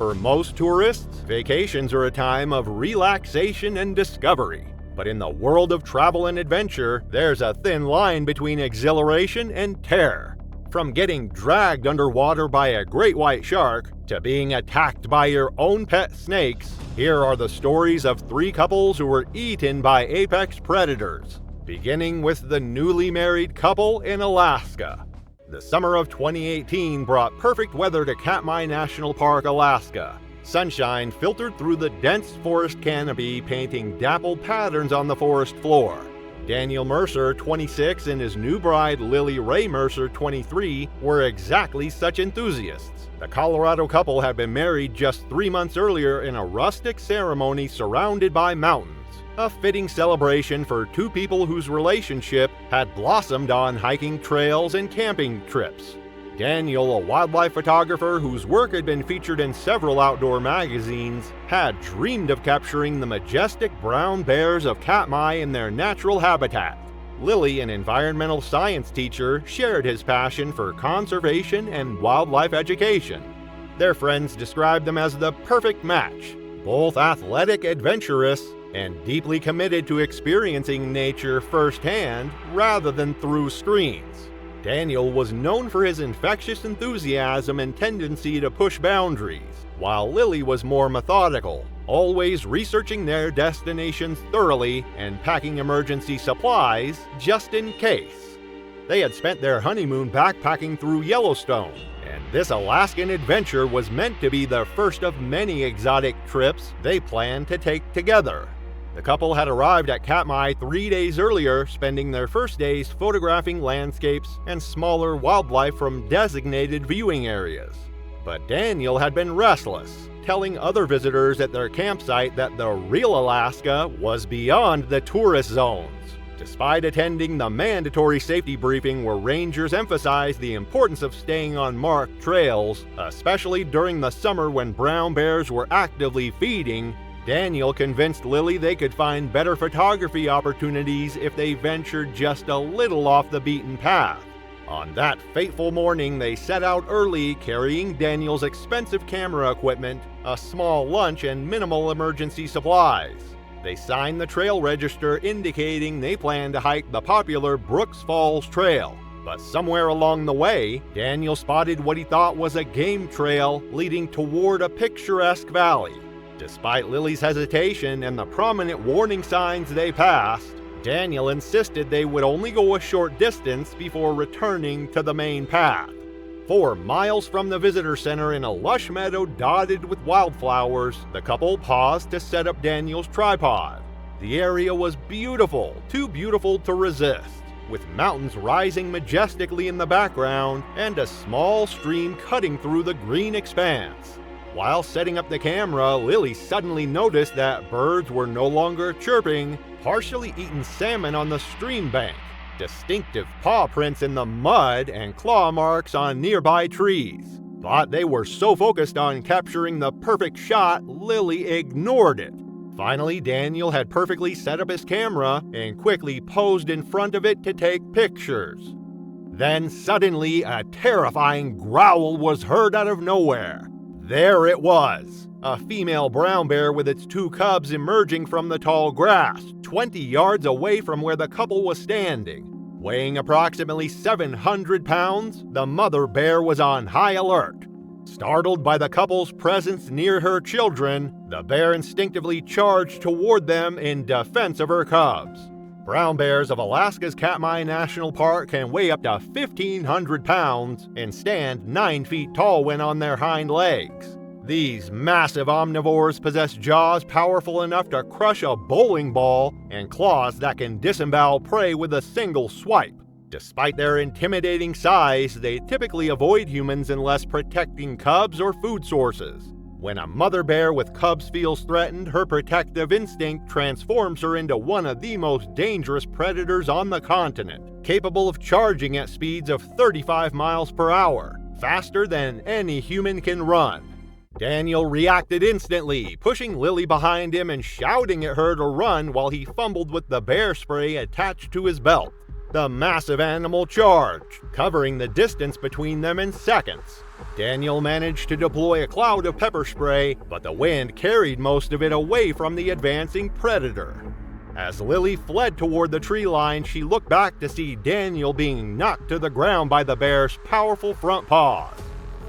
For most tourists, vacations are a time of relaxation and discovery. But in the world of travel and adventure, there's a thin line between exhilaration and terror. From getting dragged underwater by a great white shark to being attacked by your own pet snakes, here are the stories of 3 couples who were eaten by apex predators. Beginning with the newly married couple in Alaska. The summer of 2018 brought perfect weather to Katmai National Park, Alaska. Sunshine filtered through the dense forest canopy, painting dappled patterns on the forest floor. Daniel Mercer, 26, and his new bride, Lily Ray Mercer, 23, were exactly such enthusiasts. The Colorado couple had been married just 3 months earlier in a rustic ceremony surrounded by mountains. A fitting celebration for 2 people whose relationship had blossomed on hiking trails and camping trips. Daniel, a wildlife photographer whose work had been featured in several outdoor magazines, had dreamed of capturing the majestic brown bears of Katmai in their natural habitat. Lily, an environmental science teacher, shared his passion for conservation and wildlife education. Their friends described them as the perfect match, both athletic, adventurous, and deeply committed to experiencing nature firsthand rather than through screens. Daniel was known for his infectious enthusiasm and tendency to push boundaries, while Lily was more methodical, always researching their destinations thoroughly and packing emergency supplies just in case. They had spent their honeymoon backpacking through Yellowstone, and this Alaskan adventure was meant to be the first of many exotic trips they planned to take together. The couple had arrived at Katmai 3 days earlier, spending their first days photographing landscapes and smaller wildlife from designated viewing areas. But Daniel had been restless, telling other visitors at their campsite that the real Alaska was beyond the tourist zones. Despite attending the mandatory safety briefing where rangers emphasized the importance of staying on marked trails, especially during the summer when brown bears were actively feeding, Daniel convinced Lily they could find better photography opportunities if they ventured just a little off the beaten path. On that fateful morning, they set out early, carrying Daniel's expensive camera equipment, a small lunch, and minimal emergency supplies. They signed the trail register indicating they planned to hike the popular Brooks Falls Trail. But somewhere along the way, Daniel spotted what he thought was a game trail leading toward a picturesque valley. Despite Lily's hesitation and the prominent warning signs they passed, Daniel insisted they would only go a short distance before returning to the main path. 4 miles from the visitor center in a lush meadow dotted with wildflowers, the couple paused to set up Daniel's tripod. The area was beautiful, too beautiful to resist, with mountains rising majestically in the background and a small stream cutting through the green expanse. While setting up the camera, Lily suddenly noticed that birds were no longer chirping, partially eaten salmon on the stream bank, distinctive paw prints in the mud, and claw marks on nearby trees. But they were so focused on capturing the perfect shot, Lily ignored it. Finally, Daniel had perfectly set up his camera and quickly posed in front of it to take pictures. Then suddenly, a terrifying growl was heard out of nowhere. There it was, a female brown bear with its 2 cubs emerging from the tall grass, 20 yards away from where the couple was standing. Weighing approximately 700 pounds, the mother bear was on high alert. Startled by the couple's presence near her children, the bear instinctively charged toward them in defense of her cubs. Brown bears of Alaska's Katmai National Park can weigh up to 1,500 pounds and stand 9 feet tall when on their hind legs. These massive omnivores possess jaws powerful enough to crush a bowling ball and claws that can disembowel prey with a single swipe. Despite their intimidating size, they typically avoid humans unless protecting cubs or food sources. When a mother bear with cubs feels threatened, her protective instinct transforms her into one of the most dangerous predators on the continent, capable of charging at speeds of 35 miles per hour, faster than any human can run. Daniel reacted instantly, pushing Lily behind him and shouting at her to run while he fumbled with the bear spray attached to his belt. The massive animal charged, covering the distance between them in seconds. Daniel managed to deploy a cloud of pepper spray, but the wind carried most of it away from the advancing predator. As Lily fled toward the tree line, she looked back to see Daniel being knocked to the ground by the bear's powerful front paws.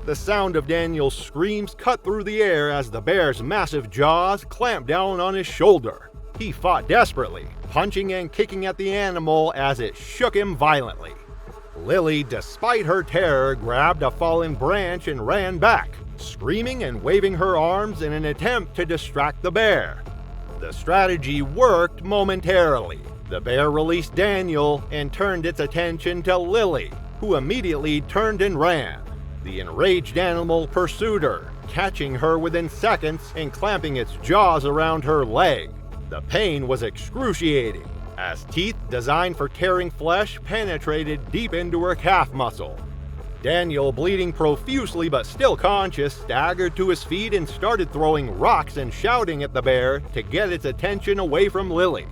The sound of Daniel's screams cut through the air as the bear's massive jaws clamped down on his shoulder. He fought desperately, punching and kicking at the animal as it shook him violently. Lily, despite her terror, grabbed a fallen branch and ran back, screaming and waving her arms in an attempt to distract the bear. The strategy worked momentarily. The bear released Daniel and turned its attention to Lily, who immediately turned and ran. The enraged animal pursued her, catching her within seconds and clamping its jaws around her leg. The pain was excruciating, as teeth designed for tearing flesh penetrated deep into her calf muscle. Daniel, bleeding profusely but still conscious, staggered to his feet and started throwing rocks and shouting at the bear to get its attention away from Lily.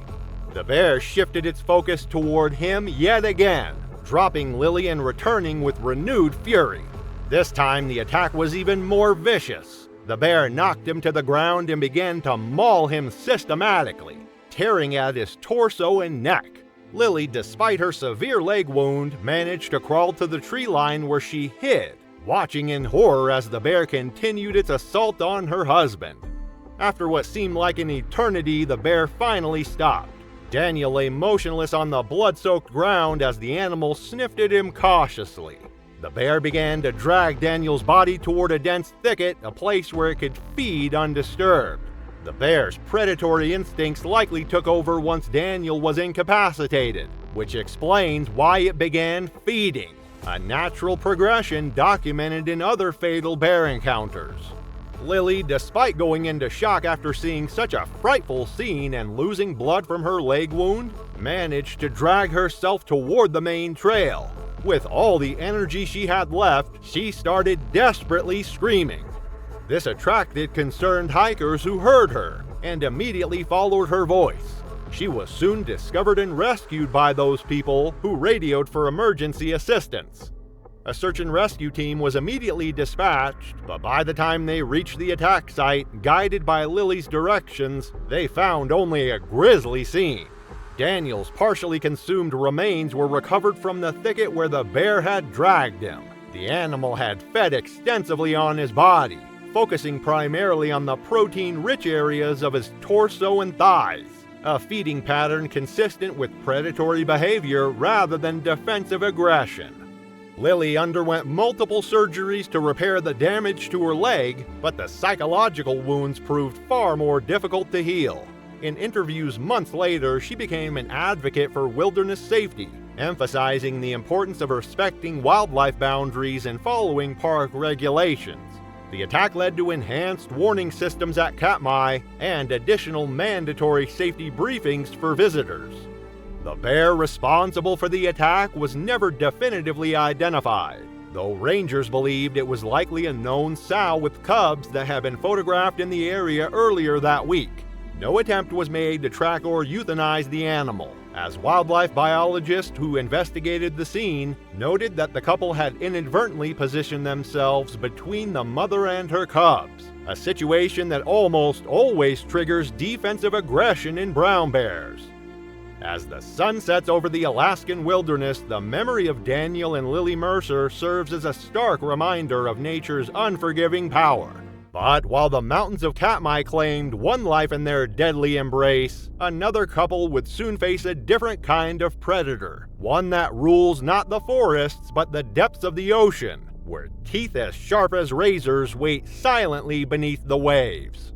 The bear shifted its focus toward him yet again, dropping Lily and returning with renewed fury. This time the attack was even more vicious. The bear knocked him to the ground and began to maul him systematically, tearing at his torso and neck. Lily, despite her severe leg wound, managed to crawl to the tree line where she hid, watching in horror as the bear continued its assault on her husband. After what seemed like an eternity, the bear finally stopped. Daniel lay motionless on the blood-soaked ground as the animal sniffed at him cautiously. The bear began to drag Daniel's body toward a dense thicket, a place where it could feed undisturbed. The bear's predatory instincts likely took over once Daniel was incapacitated, which explains why it began feeding, a natural progression documented in other fatal bear encounters. Lily, despite going into shock after seeing such a frightful scene and losing blood from her leg wound, managed to drag herself toward the main trail. With all the energy she had left, she started desperately screaming. This attracted concerned hikers who heard her and immediately followed her voice. She was soon discovered and rescued by those people who radioed for emergency assistance. A search and rescue team was immediately dispatched, but by the time they reached the attack site, guided by Lily's directions, they found only a grisly scene. Daniel's partially consumed remains were recovered from the thicket where the bear had dragged him. The animal had fed extensively on his body, focusing primarily on the protein-rich areas of his torso and thighs, a feeding pattern consistent with predatory behavior rather than defensive aggression. Lily underwent multiple surgeries to repair the damage to her leg, but the psychological wounds proved far more difficult to heal. In interviews months later, she became an advocate for wilderness safety, emphasizing the importance of respecting wildlife boundaries and following park regulations. The attack led to enhanced warning systems at Katmai and additional mandatory safety briefings for visitors. The bear responsible for the attack was never definitively identified, though rangers believed it was likely a known sow with cubs that had been photographed in the area earlier that week. No attempt was made to track or euthanize the animal, as wildlife biologists who investigated the scene noted that the couple had inadvertently positioned themselves between the mother and her cubs, a situation that almost always triggers defensive aggression in brown bears. As the sun sets over the Alaskan wilderness, the memory of Daniel and Lily Mercer serves as a stark reminder of nature's unforgiving power. But while the mountains of Katmai claimed one life in their deadly embrace, another couple would soon face a different kind of predator, one that rules not the forests but the depths of the ocean, where teeth as sharp as razors wait silently beneath the waves.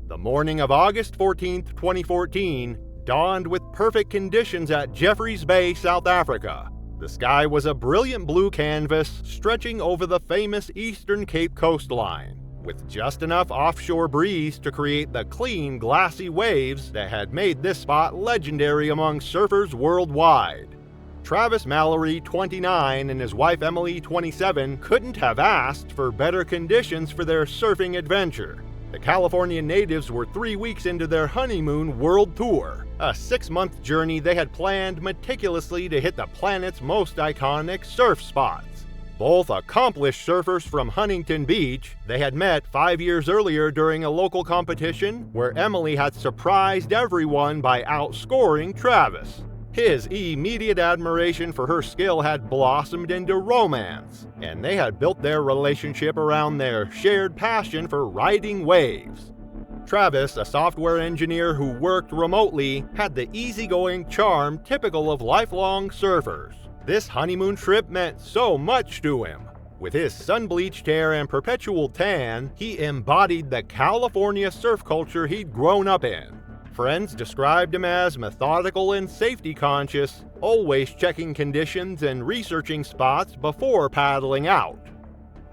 The morning of August 14, 2014, dawned with perfect conditions at Jeffreys Bay, South Africa. The sky was a brilliant blue canvas stretching over the famous Eastern Cape coastline, with just enough offshore breeze to create the clean, glassy waves that had made this spot legendary among surfers worldwide. Travis Mallory, 29, and his wife Emily, 27, couldn't have asked for better conditions for their surfing adventure. The California natives were 3 weeks into their honeymoon world tour, a 6-month journey they had planned meticulously to hit the planet's most iconic surf spots. Both accomplished surfers from Huntington Beach, they had met 5 years earlier during a local competition where Emily had surprised everyone by outscoring Travis. His immediate admiration for her skill had blossomed into romance, and they had built their relationship around their shared passion for riding waves. Travis, a software engineer who worked remotely, had the easygoing charm typical of lifelong surfers. This honeymoon trip meant so much to him. With his sun-bleached hair and perpetual tan, he embodied the California surf culture he'd grown up in. Friends described him as methodical and safety-conscious, always checking conditions and researching spots before paddling out.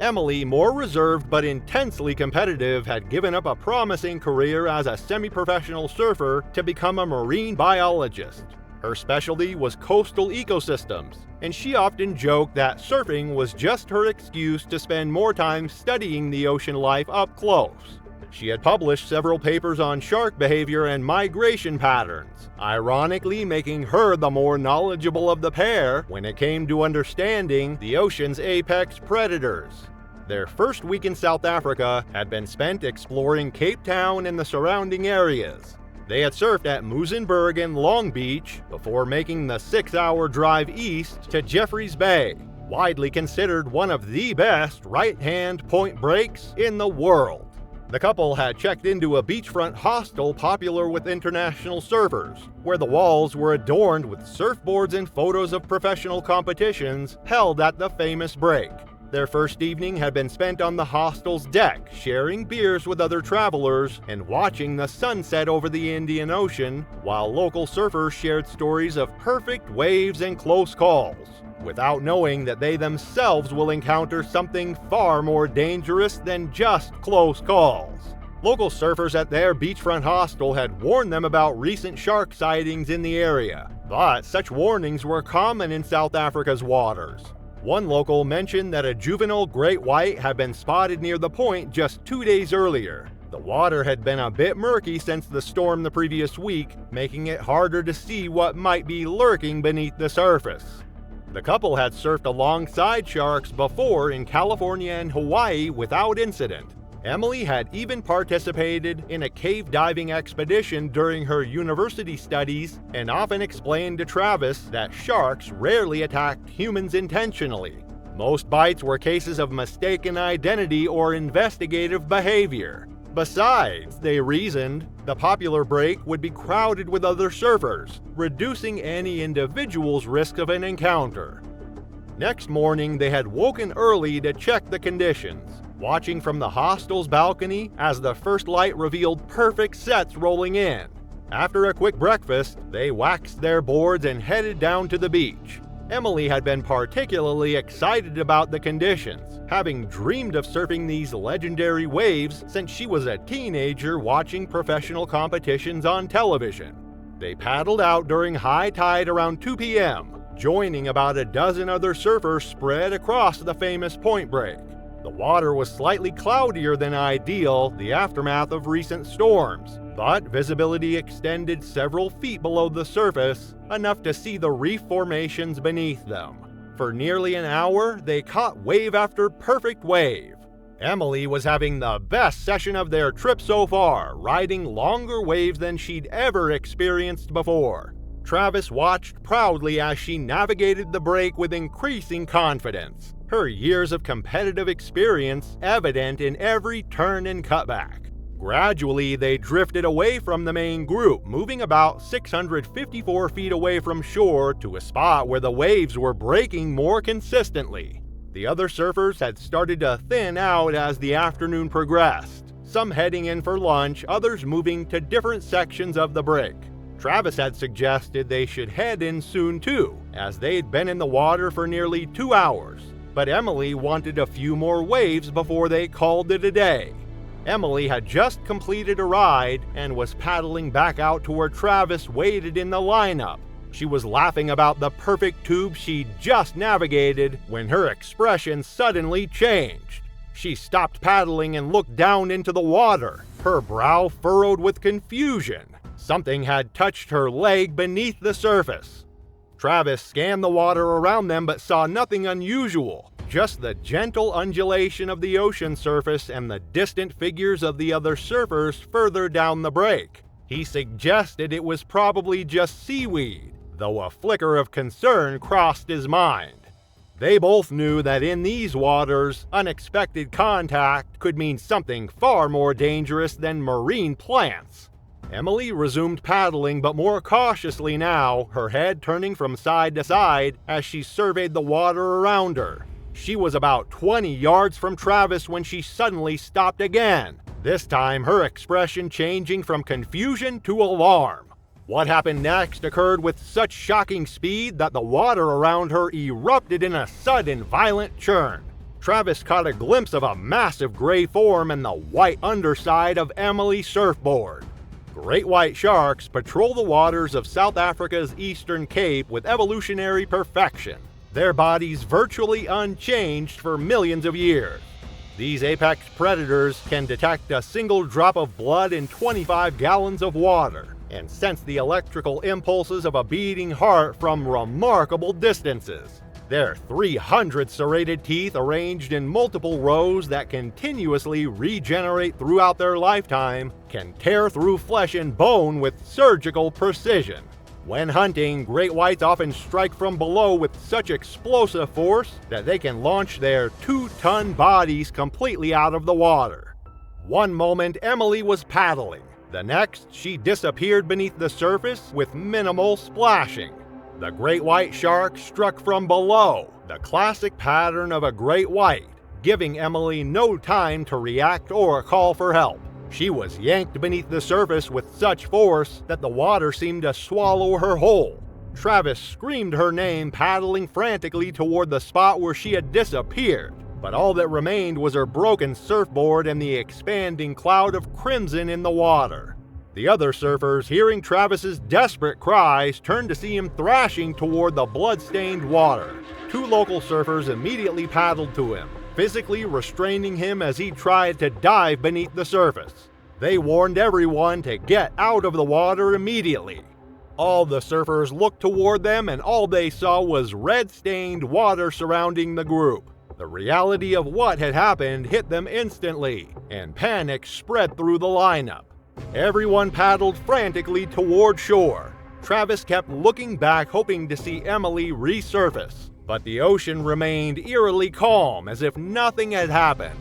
Emily, more reserved but intensely competitive, had given up a promising career as a semi-professional surfer to become a marine biologist. Her specialty was coastal ecosystems, and she often joked that surfing was just her excuse to spend more time studying the ocean life up close. She had published several papers on shark behavior and migration patterns, ironically making her the more knowledgeable of the pair when it came to understanding the ocean's apex predators. Their first week in South Africa had been spent exploring Cape Town and the surrounding areas. They had surfed at Muizenberg and Long Beach before making the 6-hour drive east to Jeffreys Bay, widely considered one of the best right-hand point breaks in the world. The couple had checked into a beachfront hostel popular with international surfers, where the walls were adorned with surfboards and photos of professional competitions held at the famous break. Their first evening had been spent on the hostel's deck, sharing beers with other travelers and watching the sunset over the Indian Ocean, while local surfers shared stories of perfect waves and close calls, without knowing that they themselves will encounter something far more dangerous than just close calls. Local surfers at their beachfront hostel had warned them about recent shark sightings in the area, but such warnings were common in South Africa's waters. One local mentioned that a juvenile great white had been spotted near the point just 2 days earlier. The water had been a bit murky since the storm the previous week, making it harder to see what might be lurking beneath the surface. The couple had surfed alongside sharks before in California and Hawaii without incident. Emily had even participated in a cave diving expedition during her university studies and often explained to Travis that sharks rarely attacked humans intentionally. Most bites were cases of mistaken identity or investigative behavior. Besides, they reasoned, the popular break would be crowded with other surfers, reducing any individual's risk of an encounter. Next morning, they had woken early to check the conditions, watching from the hostel's balcony as the first light revealed perfect sets rolling in. After a quick breakfast, they waxed their boards and headed down to the beach. Emily had been particularly excited about the conditions, having dreamed of surfing these legendary waves since she was a teenager watching professional competitions on television. They paddled out during high tide around 2 p.m., joining about a dozen other surfers spread across the famous point break. The water was slightly cloudier than ideal, the aftermath of recent storms, but visibility extended several feet below the surface, enough to see the reef formations beneath them. For nearly an hour, they caught wave after perfect wave. Emily was having the best session of their trip so far, riding longer waves than she'd ever experienced before. Travis watched proudly as she navigated the break with increasing confidence, her years of competitive experience evident in every turn and cutback. Gradually, they drifted away from the main group, moving about 654 feet away from shore to a spot where the waves were breaking more consistently. The other surfers had started to thin out as the afternoon progressed, some heading in for lunch, others moving to different sections of the break. Travis had suggested they should head in soon too, as they'd been in the water for nearly 2 hours, but Emily wanted a few more waves before they called it a day. Emily had just completed a ride and was paddling back out to where Travis waited in the lineup. She was laughing about the perfect tube she'd just navigated when her expression suddenly changed. She stopped paddling and looked down into the water, her brow furrowed with confusion. Something had touched her leg beneath the surface. Travis scanned the water around them but saw nothing unusual. Just the gentle undulation of the ocean surface and the distant figures of the other surfers further down the break. He suggested it was probably just seaweed, though a flicker of concern crossed his mind. They both knew that in these waters, unexpected contact could mean something far more dangerous than marine plants. Emily resumed paddling, but more cautiously now, her head turning from side to side as she surveyed the water around her. She was about 20 yards from Travis when she suddenly stopped again, this time her expression changing from confusion to alarm. What happened next occurred with such shocking speed that the water around her erupted in a sudden violent churn. Travis caught a glimpse of a massive gray form and the white underside of Emily's surfboard. Great white sharks patrol the waters of South Africa's Eastern Cape with evolutionary perfection, their bodies virtually unchanged for millions of years. These apex predators can detect a single drop of blood in 25 gallons of water and sense the electrical impulses of a beating heart from remarkable distances. Their 300 serrated teeth arranged in multiple rows that continuously regenerate throughout their lifetime can tear through flesh and bone with surgical precision. When hunting, great whites often strike from below with such explosive force that they can launch their 2-ton bodies completely out of the water. One moment Emily was paddling, the next she disappeared beneath the surface with minimal splashing. The great white shark struck from below, the classic pattern of a great white, giving Emily no time to react or call for help. She was yanked beneath the surface with such force that the water seemed to swallow her whole. Travis screamed her name, paddling frantically toward the spot where she had disappeared, but all that remained was her broken surfboard and the expanding cloud of crimson in the water. The other surfers, hearing Travis's desperate cries, turned to see him thrashing toward the blood-stained water. 2 local surfers immediately paddled to him, physically restraining him as he tried to dive beneath the surface. They warned everyone to get out of the water immediately. All the surfers looked toward them and all they saw was red-stained water surrounding the group. The reality of what had happened hit them instantly, and panic spread through the lineup. Everyone paddled frantically toward shore. Travis kept looking back, hoping to see Emily resurface, but the ocean remained eerily calm, as if nothing had happened.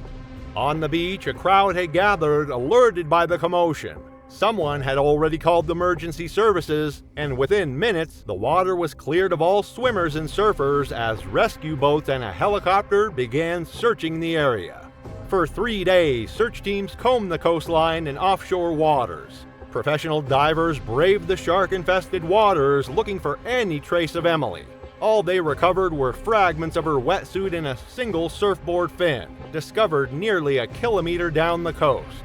On the beach, a crowd had gathered, alerted by the commotion. Someone had already called the emergency services, and within minutes, the water was cleared of all swimmers and surfers as rescue boats and a helicopter began searching the area. For 3 days, search teams combed the coastline and offshore waters. Professional divers braved the shark-infested waters looking for any trace of Emily. All they recovered were fragments of her wetsuit and a single surfboard fin, discovered nearly a kilometer down the coast.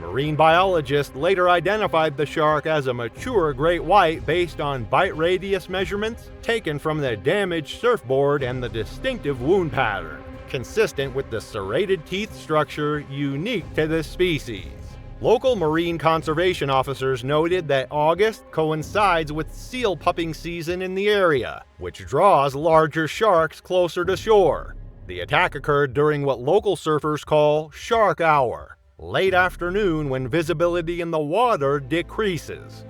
Marine biologists later identified the shark as a mature great white based on bite radius measurements taken from the damaged surfboard and the distinctive wound pattern, consistent with the serrated teeth structure unique to this species. Local marine conservation officers noted that August coincides with seal pupping season in the area, which draws larger sharks closer to shore. The attack occurred during what local surfers call shark hour, late afternoon when visibility in the water decreases.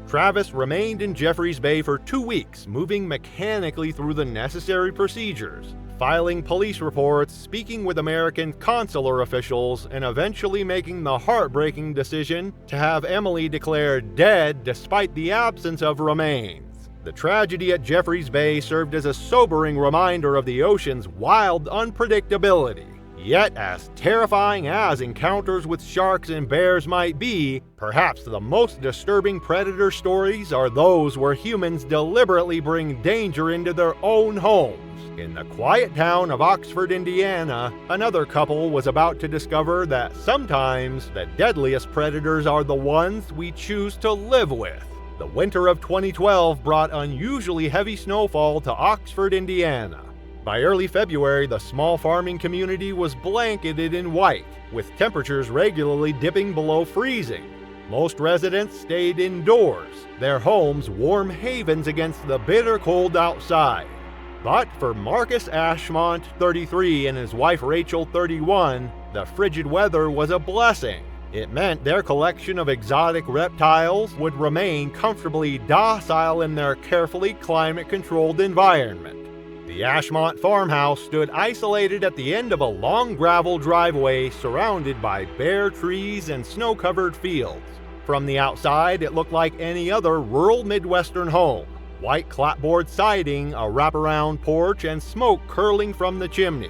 Travis remained in Jeffreys Bay for 2 weeks, moving mechanically through the necessary procedures, filing police reports, speaking with American consular officials, and eventually making the heartbreaking decision to have Emily declared dead despite the absence of remains. The tragedy at Jeffreys Bay served as a sobering reminder of the ocean's wild unpredictability. Yet, as terrifying as encounters with sharks and bears might be, perhaps the most disturbing predator stories are those where humans deliberately bring danger into their own homes. In the quiet town of Oxford, Indiana, another couple was about to discover that sometimes the deadliest predators are the ones we choose to live with. The winter of 2012 brought unusually heavy snowfall to Oxford, Indiana. By early February, the small farming community was blanketed in white, with temperatures regularly dipping below freezing. Most residents stayed indoors, their homes warm havens against the bitter cold outside. But for Marcus Ashmont, 33, and his wife Rachel, 31, the frigid weather was a blessing. It meant their collection of exotic reptiles would remain comfortably docile in their carefully climate-controlled environment. The Ashmont farmhouse stood isolated at the end of a long gravel driveway surrounded by bare trees and snow-covered fields. From the outside, it looked like any other rural Midwestern home. White clapboard siding, a wraparound porch, and smoke curling from the chimney.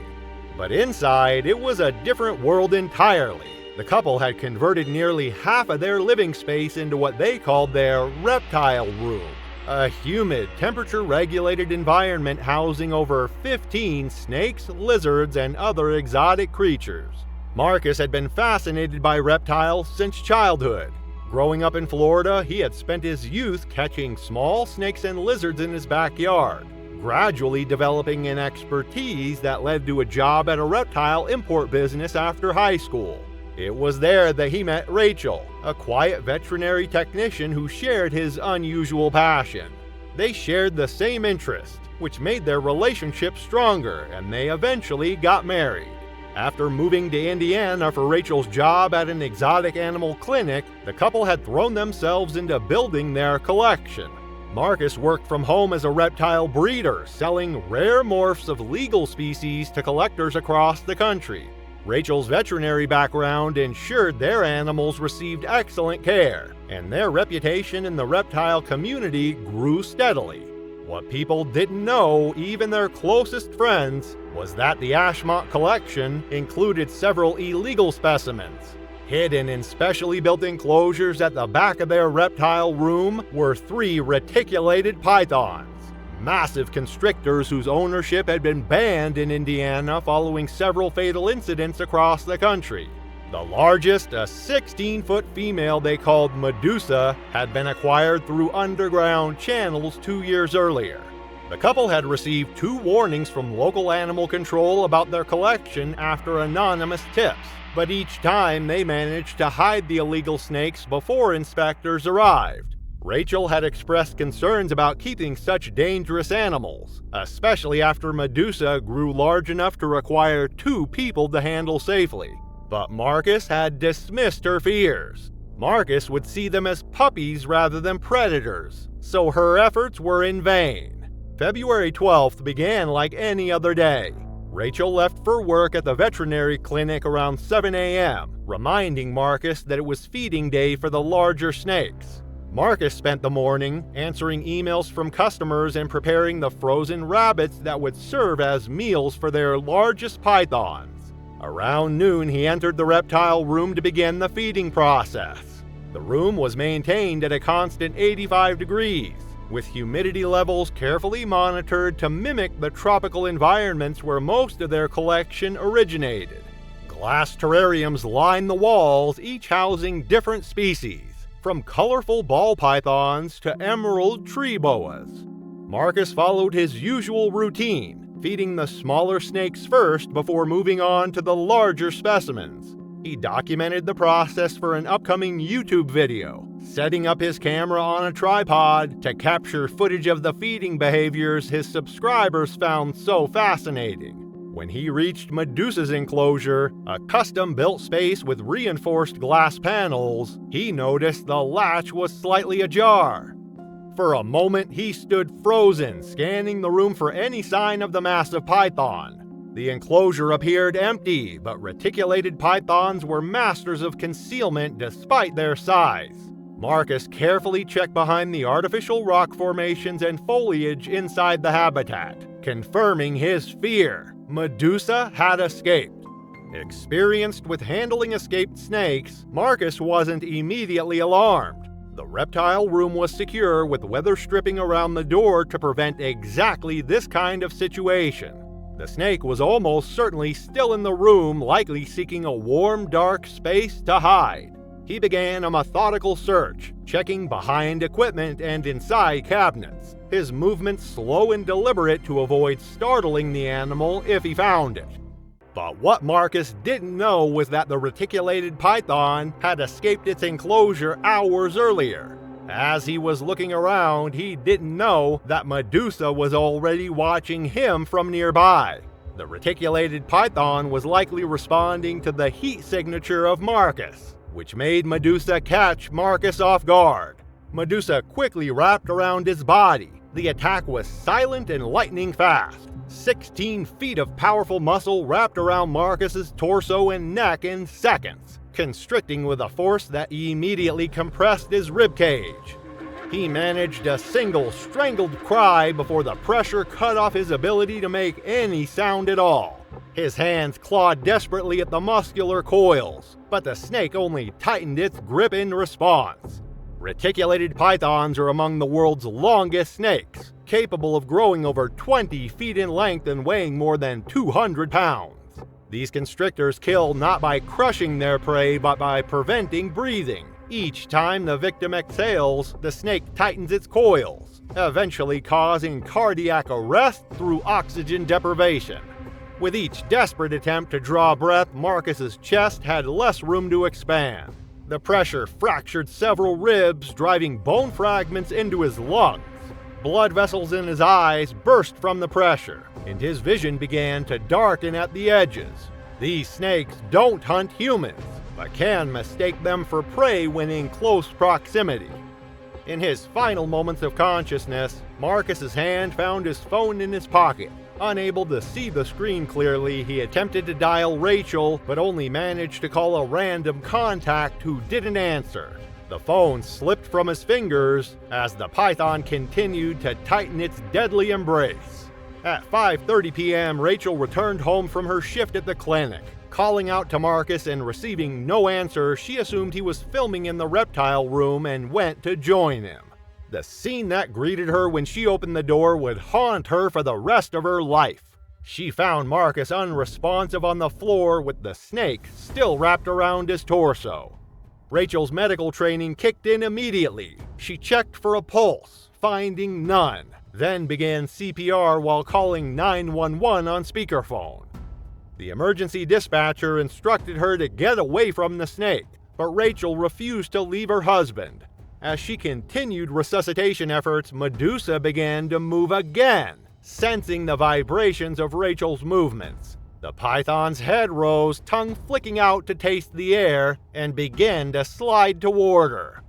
But inside, it was a different world entirely. The couple had converted nearly half of their living space into what they called their reptile room, a humid, temperature-regulated environment housing over 15 snakes, lizards, and other exotic creatures. Marcus had been fascinated by reptiles since childhood. Growing up in Florida, he had spent his youth catching small snakes and lizards in his backyard, gradually developing an expertise that led to a job at a reptile import business after high school. It was there that he met Rachel, a quiet veterinary technician who shared his unusual passion. They shared the same interest, which made their relationship stronger, and they eventually got married. After moving to Indiana for Rachel's job at an exotic animal clinic, the couple had thrown themselves into building their collection. Marcus worked from home as a reptile breeder, selling rare morphs of legal species to collectors across the country. Rachel's veterinary background ensured their animals received excellent care, and their reputation in the reptile community grew steadily. What people didn't know, even their closest friends, was that the Ashmont collection included several illegal specimens. Hidden in specially built enclosures at the back of their reptile room were 3 reticulated pythons, massive constrictors whose ownership had been banned in Indiana following several fatal incidents across the country. The largest, a 16-foot female they called Medusa, had been acquired through underground channels 2 years earlier. The couple had received 2 warnings from local animal control about their collection after anonymous tips, but each time they managed to hide the illegal snakes before inspectors arrived. Rachel had expressed concerns about keeping such dangerous animals, especially after Medusa grew large enough to require 2 people to handle safely. But Marcus had dismissed her fears. Marcus would see them as puppies rather than predators, so her efforts were in vain. February 12th began like any other day. Rachel left for work at the veterinary clinic around 7 a.m., reminding Marcus that it was feeding day for the larger snakes. Marcus spent the morning answering emails from customers and preparing the frozen rabbits that would serve as meals for their largest pythons. Around noon, he entered the reptile room to begin the feeding process. The room was maintained at a constant 85 degrees, with humidity levels carefully monitored to mimic the tropical environments where most of their collection originated. Glass terrariums lined the walls, each housing different species, from colorful ball pythons to emerald tree boas. Marcus followed his usual routine, feeding the smaller snakes first before moving on to the larger specimens. He documented the process for an upcoming YouTube video, setting up his camera on a tripod to capture footage of the feeding behaviors his subscribers found so fascinating. When he reached Medusa's enclosure, a custom-built space with reinforced glass panels, he noticed the latch was slightly ajar. For a moment, he stood frozen, scanning the room for any sign of the massive python. The enclosure appeared empty, but reticulated pythons were masters of concealment despite their size. Marcus carefully checked behind the artificial rock formations and foliage inside the habitat, confirming his fear. Medusa had escaped. Experienced with handling escaped snakes, Marcus wasn't immediately alarmed. The reptile room was secure with weather stripping around the door to prevent exactly this kind of situation. The snake was almost certainly still in the room, likely seeking a warm, dark space to hide. He began a methodical search, checking behind equipment and inside cabinets, his movements slow and deliberate to avoid startling the animal if he found it. But what Marcus didn't know was that the reticulated python had escaped its enclosure hours earlier. As he was looking around, he didn't know that Medusa was already watching him from nearby. The reticulated python was likely responding to the heat signature of Marcus, which made Medusa catch Marcus off guard. Medusa quickly wrapped around his body. The attack was silent and lightning fast. 16 feet of powerful muscle wrapped around Marcus's torso and neck in seconds, constricting with a force that immediately compressed his ribcage. He managed a single strangled cry before the pressure cut off his ability to make any sound at all. His hands clawed desperately at the muscular coils, but the snake only tightened its grip in response. Reticulated pythons are among the world's longest snakes, capable of growing over 20 feet in length and weighing more than 200 pounds. These constrictors kill not by crushing their prey, but by preventing breathing. Each time the victim exhales, the snake tightens its coils, eventually causing cardiac arrest through oxygen deprivation. With each desperate attempt to draw breath, Marcus's chest had less room to expand. The pressure fractured several ribs, driving bone fragments into his lungs. Blood vessels in his eyes burst from the pressure, and his vision began to darken at the edges. These snakes don't hunt humans, but can mistake them for prey when in close proximity. In his final moments of consciousness, Marcus's hand found his phone in his pocket. Unable to see the screen clearly, he attempted to dial Rachel, but only managed to call a random contact who didn't answer. The phone slipped from his fingers as the python continued to tighten its deadly embrace. At 5:30 p.m., Rachel returned home from her shift at the clinic. Calling out to Marcus and receiving no answer, she assumed he was filming in the reptile room and went to join him. The scene that greeted her when she opened the door would haunt her for the rest of her life. She found Marcus unresponsive on the floor with the snake still wrapped around his torso. Rachel's medical training kicked in immediately. She checked for a pulse, finding none, then began CPR while calling 911 on speakerphone. The emergency dispatcher instructed her to get away from the snake, but Rachel refused to leave her husband. As she continued resuscitation efforts, Medusa began to move again, sensing the vibrations of Rachel's movements. The python's head rose, tongue flicking out to taste the air, and began to slide toward her.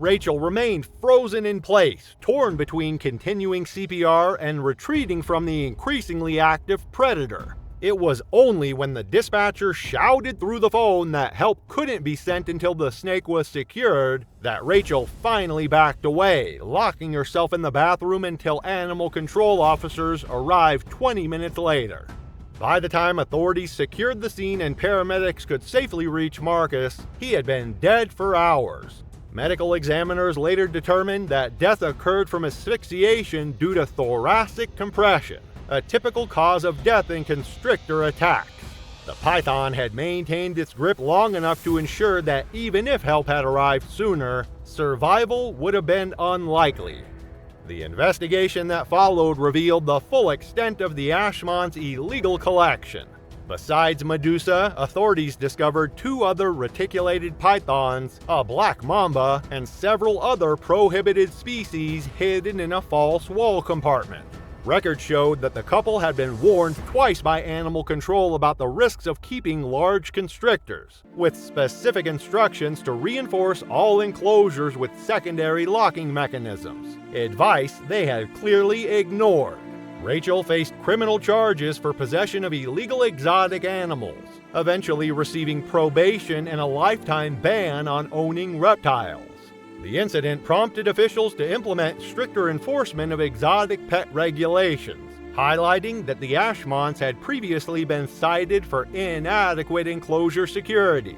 Rachel remained frozen in place, torn between continuing CPR and retreating from the increasingly active predator. It was only when the dispatcher shouted through the phone that help couldn't be sent until the snake was secured that Rachel finally backed away, locking herself in the bathroom until animal control officers arrived 20 minutes later. By the time authorities secured the scene and paramedics could safely reach Marcus, he had been dead for hours. Medical examiners later determined that death occurred from asphyxiation due to thoracic compression, a typical cause of death in constrictor attacks. The python had maintained its grip long enough to ensure that even if help had arrived sooner, survival would have been unlikely. The investigation that followed revealed the full extent of the Ashmont's illegal collection. Besides Medusa, authorities discovered 2 other reticulated pythons, a black mamba, and several other prohibited species hidden in a false wall compartment. Records showed that the couple had been warned twice by animal control about the risks of keeping large constrictors, with specific instructions to reinforce all enclosures with secondary locking mechanisms, advice they had clearly ignored. Rachel faced criminal charges for possession of illegal exotic animals, eventually receiving probation and a lifetime ban on owning reptiles. The incident prompted officials to implement stricter enforcement of exotic pet regulations, highlighting that the Ashmonts had previously been cited for inadequate enclosure security.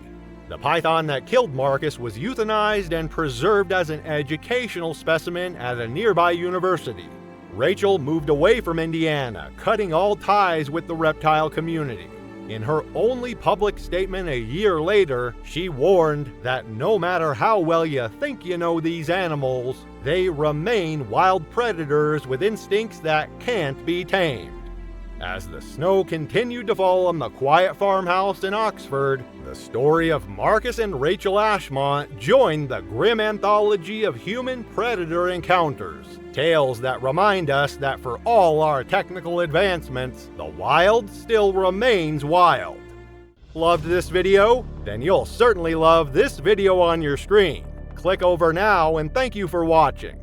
The python that killed Marcus was euthanized and preserved as an educational specimen at a nearby university. Rachel moved away from Indiana, cutting all ties with the reptile community. In her only public statement a year later, she warned that no matter how well you think you know these animals, they remain wild predators with instincts that can't be tamed. As the snow continued to fall on the quiet farmhouse in Oxford, the story of Marcus and Rachel Ashmont joined the grim anthology of human predator encounters. Tales that remind us that for all our technical advancements, the wild still remains wild. Loved this video? Then you'll certainly love this video on your screen. Click over now and thank you for watching.